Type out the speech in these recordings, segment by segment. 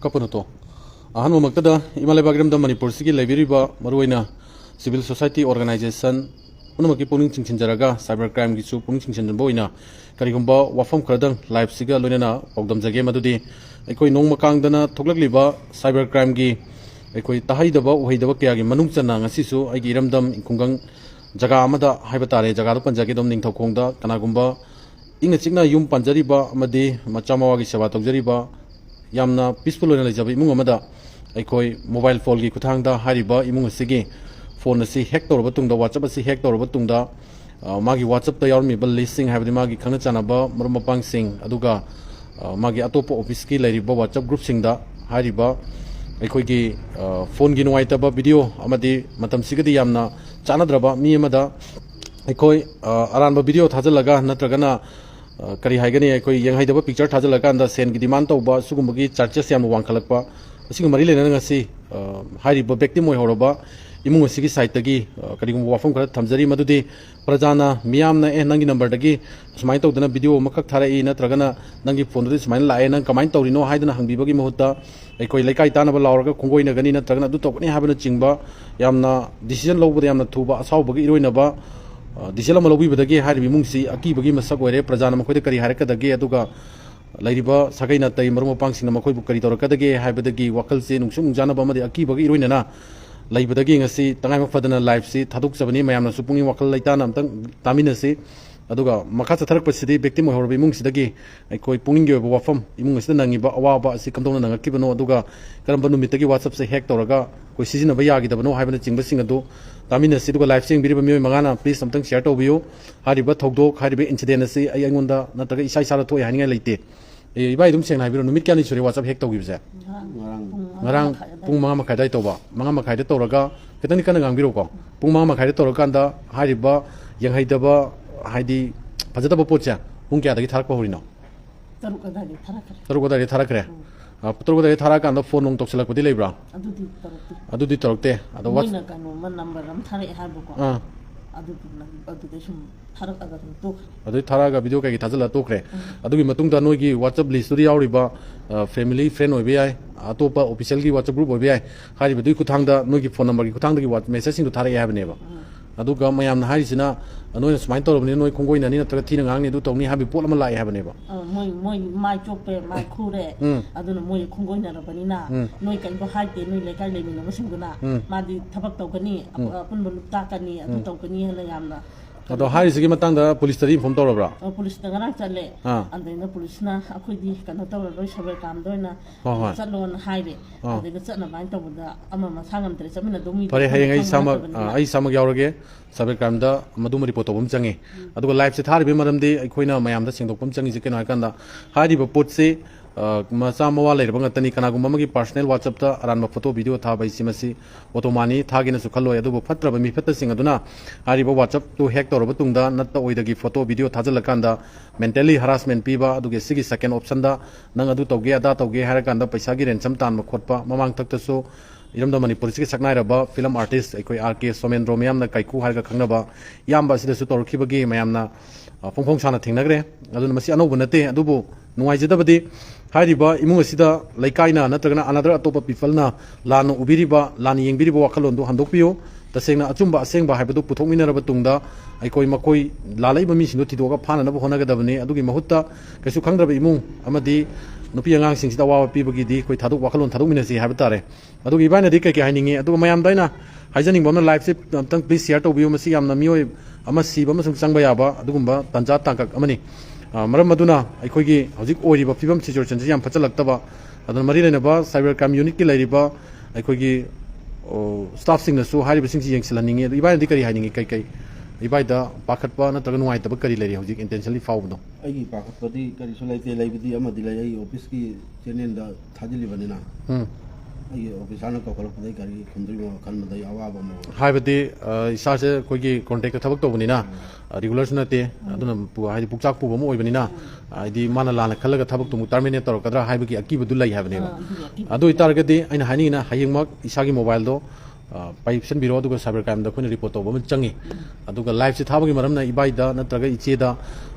Kapunoto. Ahan Maktada, Imalabagram the Manipur Siki Labiriba, Maruina, Civil Society Organization, Unamaki Puning Chinjaraga, Cybercrime Gisu Puning Chinboina, Karigumba, Wafam Kradang, Live Siga Lunena, Ogdam Zagame Madudi, Ekoi Nomakangdana, Togliba, Cybercrime Gi, Ekoi Tahidaba, Uhidaba Kiagi, Manungsana, Sisu, Agiramdam, Kungang, Jagamada, Hybatare, Jagarupan Jagadom Ningtokonda, Kanagumba, Inga Signa Yum Panjariba, Madi, Machamawagi Sabato Jariba, Yamna peaceful and Elizabeth Mungamada, Ekoi mobile phone gi Kutanga, Hariba, Imungasigi, phone si hector Batunda, WhatsApp si hector Batunda, Magi WhatsApp the army, but listing have the Magi Kanachanaba, Murmapang Sing, Aduga, Magi Atopo Ofiski, Lariba, WhatsApp group sing da, Hariba, Ekoi phone ginuaitaba video, Amadi, Matam Sigadi Yamna, Chanadraba, Miamada, Ekoi Aranba video Tazalaga, Natragana. Kari Hagani, Yang Hidaba picture Tazalakanda, Sen Gidiman Toba, Sugumagi, Churches Yam Wankalapa, Singumari Lenasi, Hari Bobectimo Horoba, Imungasigi Saitagi, Karim Wafum Tamzari Madudi, Prajana, Miamna, and Nangi number Dagi, Smaito, the video, Makatara, Natragana, Nangi Pondris, Manla, and Kamanto, no Hidden Hangibagi Mohota, Ekoi Lekaitanaba Laura, Kongo in Ganina, Tragana, do talk, have a chimba, Yamna, decision low with Yamna Tuba, Saubagi Iruinaba. Disela Malawi with the gay Harry Mungsi, Aki Bagima Sagway, Prajana Makari Haraka, the gay Aduga, Ladiba, Sakina, Marmo Punks in the Makoi Bukari, Kadagi, Habadagi, Wakalsi, Nusum Janabama, the Aki Bagi Ruinana, Laibadagi, see, Tangama Fadana Life, see, Taduk Savani, Mayam, Supuni Wakal Laitana, Taminasi, Aduga, Makasa Tarpa City, victim of Horbi Mungsidagi, I call Pungi of Wafam, Imungastanangi, Awaba, Sikandona, Kibano, Aduga, Karambanu Mitagi, WhatsApp, say Hectoraga, who season of Yagi, the no having a single do. Tamina Siduga live seeing Biba Magana, please something share to you. Hariba Togdo, Hariba incidency, Ayangunda, Nataka Isai Sarato, hanging late. If I don't say I will meet Kanisuri, what's up Hector gives that. Marang Pumama Kaitova, Mama Kaitoraga, Ketanikan Giroko, Pumama Kaitoraganda, Hariba, Yang Haidaba, Heidi, Pazataba Pocha, Punka, the Tarcorino. Taruga Tarakre. Putro the Tarak and the phone on Toxila with the Libra. I do the talk there. I don't want number. I'm Tarak Harbour. I do Taraga video Tazala Tokre. I do Matunga Nogi, WhatsApp list to the Auriba, family, friend of BI, Atopa, officially WhatsApp group of BI, Hari Kutanga, Nogi phone number, Kutanga, what messaging to Tarak have never. Aduga Mayam Harisina, annoy smite of Nino Congo in Anina Tratina, do Tony have a Polamala have never. My chope, my cool, I don't know more Congo in Rabanina, no can go hide the new like I live in a Mashinguna, Madi Tabakani, Punbutakani, and Tokani and Layamna. The Haris Gimatanga, police from Torabra. Police Tanganachale, and then the police Akudi cannot tell a Rosh Camdona, Salon Hide, and they got certain amount of the Amazangam, there is a minute domain. But I summer Yaurage, Sabakanda, Madumari Potobum Changi. I do a live set Harbi Madam de Aquina, Mayam, the single Pumchang is a Kanakanda. Hadi Potse. Masamawa later Bangatani Kanagumaki personal WhatsApp around photo video Taba Simasi, Otomani, Tagin Sukalo, Adobo Patra, Mifeta Singaduna, Haribo WhatsApp to Hector Batunda, not the way the photo video Tazalakanda, mentally harassment Piba, to get 6 second opsanda, Nangadu Togia, Datoge, Harakanda, Pasagi, and sometime Makotpa, Mamang Taktaso, Iramdamani Polisi Saknairaba, film artist, Eko Arke, Somen Romiam, the Kaiku Harga Kanaba, Yamba Sidasu Kibagi, Mayamna, Fong Sana Tinagre, Adunamasiano Bunate, Adubo, Nuaizabadi. Hariba, Imungasida, Laikaina, Natragana, another Atopa Pifalna, Lano Ubiriba, Lani Yingiribo Wakalondo, Handopio, the Sena Atumba, Sengba, Habatu, Putomina Batunda, Ikoi Makoi, Lalaiba Mission Titoga, Pana, Honagavani, Adugi Mahuta, Kasukanga Imu, Amadi, Nupiang Sings the Wawa Pibagi, Koitadu Wakalon, Taduminasi, Habatare, Adugi Vana Dika Hanging, Adu Mayam Dina, Hijaning Woman Life, please here to Biomasi, Amnamio, Amasi, Bamasung Sangbayaba, Adumba, Tanja Tanka, Amani. Maramaduna, Ikogi, Hozik Oriba, Pibam situation, Jam Patalaktaba, Adan Marina, Cyber Community Ladiba, Ikogi, staff singer, so high sing Yankselaning, Ibai Dickery hiding a cake. Ibai the Pakatpa, not a white Bakari lady, Hozik intentionally found. I give Pakapati, Carisolate, like the Amadilla, Opiski, Jenin, the Tadilivanina. Officana Cocolay, Condrigo, Canada, Awaba. Hi, but the Sasha Kogi contact a Tabaktovina, regularity, I don't know, I booked up Pumo, I the Manalana Kalaga Tabak to terminate or Kadra Hibaki, Akiba Dula have never. I do it target and Hanina, Hayimak, Isagi Mobile, ꯄꯥꯏꯁꯟꯕꯤꯔꯣ ꯑꯗꯨꯒ cyber ꯀ꯭ꯔꯥꯏꯝꯗ ꯑꯩꯈꯣꯏꯅ report ꯇꯧꯕ ꯑꯃ ꯆꯪꯉꯤ ꯑꯗꯨꯒ ꯂꯥꯏꯚꯁꯤ ꯊꯥꯕꯒꯤ ꯃꯔꯝꯅ ꯏꯕꯥꯏꯗ ꯅꯠꯇ꯭ꯔꯒ ꯏꯆꯦꯗ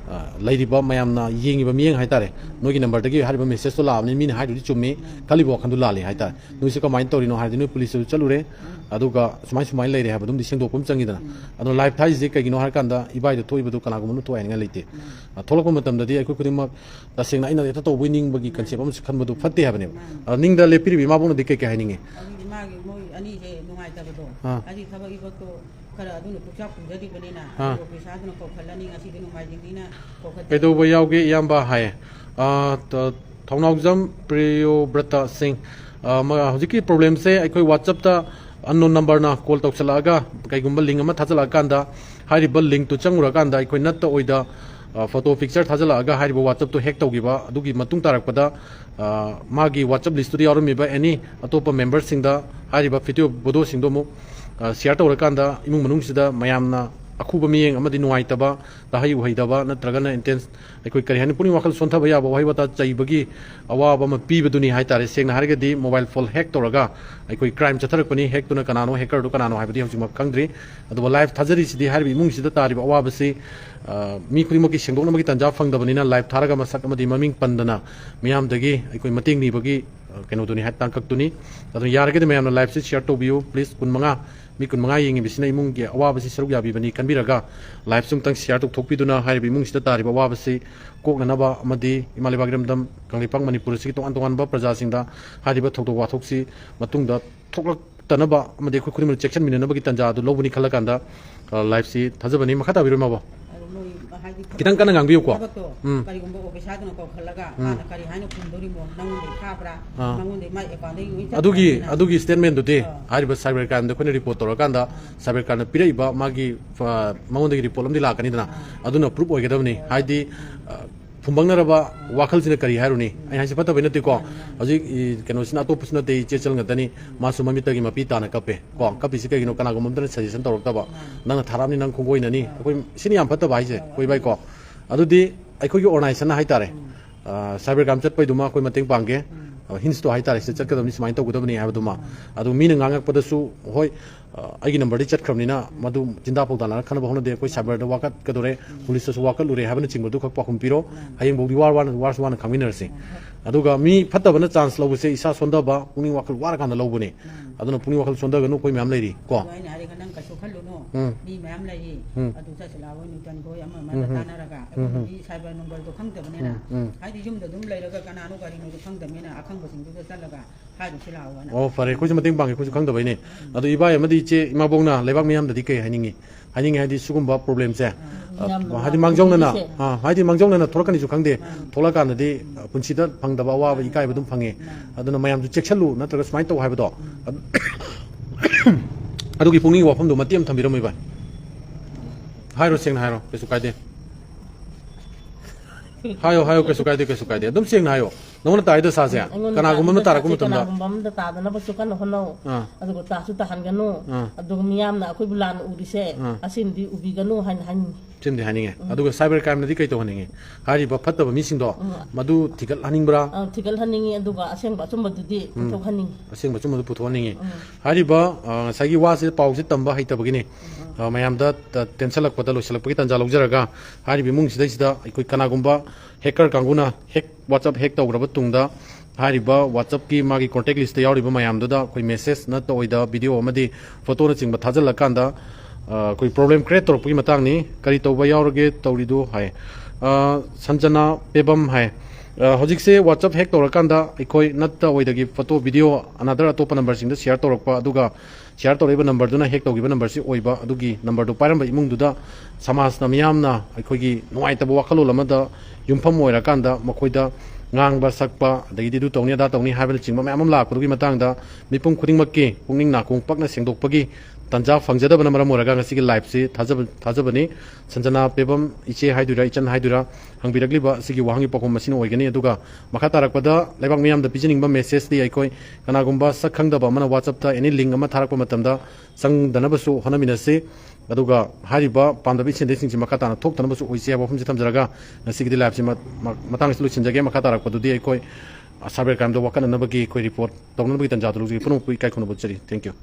ꯂꯩꯔꯤꯕ ꯃꯌꯥꯝꯅ ꯌꯦꯡꯉꯤꯕ ꯃꯤꯠꯌꯦꯡ ꯍꯥꯏꯇꯥꯔꯦ ꯅꯣꯏꯒꯤ ꯅꯝꯕꯔꯗꯒꯤ ꯍꯥꯏꯔꯤꯕ ꯃꯦꯁꯦꯖꯇꯣ ꯂꯥꯛꯑꯕꯅꯤ ꯃꯤꯅ ꯍꯥꯏꯗꯨꯗꯤ ꯆꯨꯝꯃꯤ ꯈꯜꯂꯤꯕ ꯋꯥꯈꯟꯗꯣ ꯂꯥꯜꯂꯤ ꯍꯥꯏꯇꯥꯔꯦ ꯅꯣꯏꯁꯦ ꯀꯃꯥꯏꯅ ꯇꯧꯔꯤꯅꯣ ꯍꯥꯏꯔꯗꯤ ꯅꯣꯏ ꯄꯨꯂꯤꯁꯇꯁꯨ ꯆꯠꯂꯨꯔꯦ ꯑꯗꯨꯒ ꯁꯨꯃꯥꯏꯅ ꯂꯩꯔꯦ ꯍꯥꯏꯕꯗꯨꯝꯗꯤ ꯁꯦꯡꯗꯣꯛꯄ ꯑꯃ ꯆꯪꯉꯤꯗꯅ ꯑꯗꯣ ꯂꯥꯏꯚ ꯊꯥꯏꯁꯦ ꯀꯩꯒꯤꯅꯣ ꯍꯥꯏꯔꯀꯥꯟꯗ ꯏꯕꯥꯏꯗ ꯊꯣꯛꯏꯕꯗꯨ ꯀꯅꯥꯒꯨꯝꯕꯅ ꯊꯣꯛꯑꯦ ꯍꯥꯏꯅꯤꯡꯉꯥꯏ ꯂꯩꯇꯦ ꯊꯣꯛꯂꯛꯄ ꯃꯇꯝꯗꯗꯤ ꯑꯩꯈꯣꯏ ꯈꯨꯗꯤꯡꯃꯛ ꯇꯁꯦꯡꯅ ꯑꯩꯅ ꯍꯦꯛꯇ ꯇꯧꯕꯩ ꯅꯤꯡꯕꯒꯤ ꯀꯟꯁꯦꯞ ꯑꯃꯁꯨ ꯈꯟꯕꯗꯨ ꯐꯠꯇꯦ ꯍꯥꯏꯕꯅꯦꯕ ꯅꯤꯡꯗ ꯂꯦꯞꯄꯤꯔꯤꯕ ꯏꯃꯥꯕꯣꯛꯅꯗꯤ ꯀꯩ ꯍꯥꯏꯅꯤꯡꯉꯤ ꯃꯥꯒꯤ ꯃꯣꯏ ꯑꯅꯤꯁꯦ ꯅꯨꯡꯉꯥꯏꯇꯕꯗꯣ ꯍꯥꯏꯗꯤ ꯊꯕꯛ ꯏꯕꯛꯇꯣ ꯈꯔ ꯑꯗꯨꯅ ꯄꯨꯛꯆꯥꯛ ꯄꯨꯖꯔꯤꯕꯅꯤꯅ ꯄꯩꯁꯥꯗꯨꯅ ꯀꯧꯈꯠꯂꯅꯤ ꯉꯁꯤꯗꯤ ꯅꯣꯡꯃꯥꯏꯖꯤꯡꯅꯤꯅ ꯀꯧꯈꯠ ꯀꯩꯗꯧꯕ ꯌꯥꯎꯒꯦ ꯏꯌꯥꯝꯕ ꯍꯥꯏ ꯊꯧꯅꯥꯎꯖꯝ ꯄ꯭ꯔꯤꯌꯣꯕ꯭ꯔꯇ ꯁꯤꯡ ꯍꯧꯖꯤꯛꯀꯤ ꯄ꯭ꯔꯣꯕ꯭ꯂꯦꯝꯁꯦ ꯑꯩꯈꯣꯏ ꯋꯥꯆꯞꯇ ꯑꯟꯅꯣꯟ ꯅꯝꯕꯔꯅ ꯀꯣꯜ ꯇꯧꯁꯜꯂꯛꯑꯒ ꯀꯩꯒꯨꯝꯕ ꯂꯤꯡ ꯑꯃ ꯊꯥꯖꯤꯜꯂꯛꯑꯀꯥꯟꯗ ꯍꯥꯏꯔꯤꯕ ꯂꯤꯡꯛꯇꯨ ꯆꯪꯉꯨꯔꯀꯥꯟꯗ ꯑꯩꯈꯣꯏ ꯅꯠꯇ ꯑꯣꯏꯗ ꯐꯣꯇꯣ ꯄꯤꯛꯆꯔ ꯊꯥꯖꯤꯜꯂꯛꯑꯒ ꯍꯥꯏꯔꯤꯕ ꯋꯥꯆꯞꯇꯣ ꯍꯦꯛ ꯇꯧꯈꯤꯕ ꯑꯗꯨꯒꯤ ꯃꯇꯨꯡ ꯇꯥꯔꯛꯄꯗ ꯃꯥꯒꯤ ꯋꯥꯆꯞ ꯂꯤꯁꯇꯨꯗ ꯌꯥꯎꯔꯝꯃꯤꯕ ꯑꯦꯅꯤ ꯑꯇꯣꯞꯄ ꯃꯦꯝꯕꯔꯁꯤꯡꯗ ꯍꯥꯏꯔꯤꯕ ꯚꯤꯗꯤꯑꯣ ꯚꯣꯗꯣꯁꯤꯡꯗꯣ ꯑꯃꯨꯛ ꯁꯤꯌꯥꯔ ꯇꯧꯔꯀꯥꯟꯗ ꯏꯃꯨꯡ ꯃꯅꯨꯡꯁꯤꯗ ꯃꯌꯥꯝꯅ ꯑꯈꯨꯕ ꯃꯤꯠꯌꯦꯡ ꯑꯃꯗꯤ ꯅꯨꯡꯉꯥꯏꯇꯕ ꯇꯍꯩ ꯎꯍꯩꯗꯕ ꯅꯠꯇ꯭ꯔꯒꯅ ꯏꯟꯇꯦꯟꯁ ꯑꯩꯈꯣꯏ ꯀꯔꯤ ꯍꯥꯏꯅꯤ ꯄꯨꯛꯅꯤꯡ ꯋꯥꯈꯜ ꯁꯣꯟꯊꯕ ꯌꯥꯕ ꯋꯥꯍꯩ ꯋꯥꯇꯥ ꯆꯩꯕꯒꯤ ꯑꯋꯥꯕ ꯑꯃ ꯄꯤꯕꯗꯨꯅꯤ ꯍꯥꯏꯇꯥꯔꯦ ꯁꯦꯡꯅ ꯍꯥꯏꯔꯒꯗꯤ ꯃꯣꯕꯥꯏꯜ ꯐꯣꯟ ꯍꯦꯛ ꯇꯧꯔꯒ ꯑꯩꯈꯣꯏ ꯀ꯭ꯔꯥꯏꯝ ꯆꯠꯊꯔꯛꯄꯅꯤ ꯍꯦꯛꯇꯨꯅ ꯀꯅꯥꯅꯣ ꯍꯦꯀꯔꯗꯨ ꯀꯅꯥꯅꯣ ꯍꯥꯏꯕꯗꯤ ꯍꯧꯖꯤꯛꯃꯛ ꯈꯪꯗ꯭ꯔꯤ ꯑꯗꯨꯕꯨ ꯂꯥꯏꯚ ꯊꯥꯖꯔꯤꯁꯤꯗꯤ ꯍꯥꯏꯔꯤꯕ ꯏꯃꯨꯡꯁꯤꯗ ꯇꯥꯔꯤꯕ ꯑꯋꯥꯕꯁꯤ ꯃꯤ ꯈꯨꯗꯤꯡꯃꯛꯀꯤ ꯁꯦꯡꯗꯣꯛꯅꯕꯒꯤ ꯇꯥꯟꯖꯥ ꯐꯪꯗꯕꯅꯤ나 ꯂꯥꯏꯚ ꯊꯥꯔꯒ ꯃꯁꯛ ꯑꯃꯗꯤ ꯃꯃꯤꯡ ꯄꯟꯗꯅ ꯃꯤꯌꯥꯝꯗꯒꯤ ꯑꯩꯈꯣꯏ ꯃꯇꯦꯡ ꯅꯤꯕꯒꯤ ꯀꯩꯅꯣꯗꯨꯅꯤ ꯇꯥꯡꯀꯛꯇꯨꯅꯤ ꯑꯗꯨꯅ ꯌꯥꯔꯒꯗꯤ ꯃꯌꯥꯝꯅ ꯂꯥꯏꯚꯁꯤ ꯁꯤꯌꯥꯔ ꯇꯧꯕꯤꯌꯨ ꯄ꯭ꯂꯤꯖ 15 ꯃꯤ 15 ꯌꯦꯡꯉꯤꯕꯁꯤꯅ ꯏꯃꯨꯡꯒꯤ ꯑꯋꯥꯕꯁꯤ ꯁꯔꯨꯛ ꯌꯥꯕꯤꯕꯅꯤ ꯈꯟꯕꯤꯔꯒ ꯂꯥꯏꯚꯁꯤ ꯑꯃꯨꯛꯇꯪ ꯁꯤꯌꯥꯔ ꯇꯧꯊꯣꯛꯄꯤꯗꯨꯅ ꯍꯥꯏꯔꯤꯕ ꯏꯃꯨꯡꯁꯤꯗ ꯇꯥꯔꯤꯕ ꯑꯋꯥꯕꯁꯤ ꯀꯣꯛꯅꯅꯕ ꯑꯃꯗꯤ ꯏꯃꯥ ꯂꯩꯕꯥꯛ ꯏꯔꯝꯗꯝ ꯀꯪꯂꯩꯄꯥꯛ ꯃꯅꯤꯄꯨꯔꯁꯤꯒꯤ ꯇꯣꯉꯥꯟ ꯇꯣꯉꯥꯟꯕ ꯄ꯭ꯔꯖꯥꯁꯤꯡꯗ ꯍꯥꯏꯔꯤꯕ ꯊꯧꯗꯣꯛ ꯋꯥꯊꯣꯛꯁꯤ ꯃꯇꯨꯡꯗ ꯊꯣꯛꯂꯛꯇꯅꯕ ꯑꯃꯗꯤ ꯑꯩꯈꯣꯏ ꯈꯨꯗꯤꯡꯃꯛ ꯆꯦꯛꯁꯤꯟꯃꯤꯟꯅꯅꯕꯒꯤ ꯇꯥꯟꯖꯥ ꯑꯗꯨ ꯂꯧꯕꯅꯤ ꯈꯜꯂꯀꯥꯟꯗ ꯂꯥꯏꯚꯁꯤ ꯊꯥꯖꯕꯅꯤ ꯃꯈꯥ ꯇꯥꯕꯤꯔꯣ ꯃꯥꯕꯣ ꯈꯤꯇꯪ ꯀꯟꯅ ꯉꯥꯡꯕꯤꯌꯨꯀꯣ ꯀꯔꯤꯒꯨꯝꯕ ꯑꯣꯐꯤꯁꯥꯔꯗꯨꯅ ꯀꯧꯈꯠꯂꯒ ꯃꯥꯅ ꯀꯔꯤ ꯍꯥꯏꯅ ꯈꯨꯝꯗꯣꯔꯤꯃꯣ ꯅꯪꯉꯣꯟꯗꯩ ꯊꯥꯕ꯭ꯔꯥ ꯅꯪꯉꯣꯟꯗꯩ ꯃꯥꯏ ꯑꯦꯀꯥꯎꯟꯗꯒꯤ ꯑꯗꯨꯒꯤ ꯁ꯭ꯇꯦꯠꯃꯦꯟꯗꯨꯗꯤ ꯍꯥꯏꯔꯤꯕ ꯁꯥꯏꯕꯔ ꯀ꯭ꯔꯥꯏꯝꯗ ꯑꯩꯈꯣꯏꯅ ꯔꯤꯄꯣꯔꯠ ꯇꯧꯔꯀꯥꯟꯗ ꯁꯥꯏꯕꯔ ꯀ꯭ꯔꯥꯏꯝꯅ ꯄꯤꯔꯛꯏꯕ ꯃꯥꯒꯤ ꯃꯉꯣꯟꯗꯒꯤ ꯔꯤꯄꯣꯔꯠ ꯑꯃꯗꯤ ꯂꯥꯛꯀꯅꯤꯗꯅ ꯑꯗꯨꯅ ꯄ꯭ꯔꯨꯞ ꯑꯣꯏꯒꯗꯕꯅꯤ ꯍꯥꯏꯗꯤ ꯐꯨꯝꯕꯪꯅꯔꯕ ꯋꯥꯈꯜꯁꯤꯅ ꯀꯔꯤ ꯍꯥꯏꯔꯨꯅꯤ ꯑꯩ ꯍꯥꯏꯁꯦ ꯐꯠꯇꯕꯩ ꯅꯠꯇꯦꯀꯣ ꯍꯧꯖꯤꯛ ꯀꯩꯅꯣꯁꯤꯅ ꯑꯇꯣꯞꯄꯁꯨ ꯅꯠꯇꯦ ꯏꯆꯦꯆꯜ ꯉꯥꯛꯇꯅꯤ ꯃꯥꯁꯨ ꯃꯃꯤꯠꯇꯒꯤ ꯃꯄꯤ ꯇꯥꯅ ꯀꯞꯄꯦ ꯀꯣ ꯀꯞꯄꯤꯁꯤ ꯀꯩꯒꯤꯅꯣ ꯀꯅꯥꯒꯨꯝꯕ ꯑꯃꯇꯅ ꯁꯖꯦꯁꯟ ꯇꯧꯔꯛꯇꯕ ꯅꯪꯅ ꯊꯥꯔꯛꯑꯕꯅꯤ ꯅꯪ ꯈꯣꯡꯒꯣꯏꯅꯅꯤ ꯑꯩꯈꯣꯏ ꯁꯤꯅꯤ ꯌꯥꯝ ꯐꯠꯇꯕ ꯍꯥꯏꯁꯦ ꯑꯩꯈꯣꯏ ꯚꯥꯏ ꯀꯣ ꯑꯗꯨꯗꯤ ꯑꯩꯈꯣꯏꯒꯤ ꯑꯣꯔꯒꯅꯥꯏꯖꯦꯁꯟ ꯍꯥꯏꯇꯥꯔꯦ ꯁꯥꯏꯕꯔ ꯀ꯭ꯔꯥꯏꯝ ꯆꯠꯄꯩꯗꯨꯃ ꯑꯩꯈꯣꯏ ꯃꯇꯦꯡ ꯄꯥꯡꯒꯦ hints to haitare se chat kadamni sumai tawgudabni habaduma adu mina ngangak padasu hoi aigi number di chat kramnina madu jinda pawdana khana bahona de koi cyber da wakat kadore police su wakat lure habana chingbodu khak pakhum piro hayeng bodi wars wan khaminar se aduga mi phatabana chance lobuse isa sonda ba puni wakal war kan lobune aduna puni wakal sonda ganu koi myam leiri ko aina hari kanang kasu khalluno mi myam leiri adu sa selawo ni tan koi amma ma tanaraga mi cyber number do khangdabnena haidi jumda dum leiraga kananu gari no khangdamena akhang basing du chalaga haidi selawo na oh fare ko mating bangi ko khangdabaine adu iba amadi che ima bongna lebak myam dadi kai haningi haidi sugumba problem se haidi mangjongna haidi mangjongna thorakani ju khangde tholaka nadi punsida phangdaba wa ikai badum phange aduna mayam ju chekchalu natraga smai to haibado adugi pungni wafam do matiam thambiramai ba hairo seng hairo kesu kaide hayo kesu kaide adum seng hayo nongna taida sa se kana gumam tara kum tumda gumam da ta na basu kan hono adu ta su ta hangano adu miyam na akoi bulan udise asin di ubigano han chindi haninge aduga cyber crime na di kai to haninge hari ba phatta ba mising do madu thigal haningbra thigal haningi aduga aseng ba chumba dudi puthok haningi aseng ba chumba puthok haningi hari ba sagi wa se pau se tamba haita bagini mayam da tension lak pada lo selak pagi tanja logjaraga hari bi mung sidai sida ikoi kana gumba hacker kanguna hack whatsapp hack tawgraba tungda hari ba whatsapp ki magi contact list yauri ba mayam da koi message na to oida video amadi photo na chingba thajal lakanda koi problem create torpui matang ni kari toba yaurage tawridu hai sanjana pebam hai hojik se whatsapp hack torakanda ikoi natta oidagi photo video another atop number sing da share torakpa aduga share toreba number duna hack togiba number si oiba adugi number do paramba imung duda samas na miyamna ikoi nuai taba wakalo lamada yumpham oirakanda makoida ngang sakpa dagi du tawni da tawni habel chingma mayam la kudugi matang da mipum khuding makki pungning na kung pakna sengdokpagi tanja fangjada bana maram oraga ngasi live si thajabani sanjana pebam iche haidura ichan haidura hangbiragli ba sigi wahangi pakom masin oigani aduga makha tarakpada lebak miyam da pijining ba message di aikoi kana gumba sakhangda ba mana whatsapp ta any link ama tharakpa matamda sang danabasu honaminasi aduga hariba pandabi chinde singchi makha tana thok danabasu oise ba phumji thamjaraga ngasi live si matang slu chinjage makha tarakpadu di aikoi cyber crime do wakana nabagi koi report tongnabagi tanja dulu ji puno kai khono butchari thank you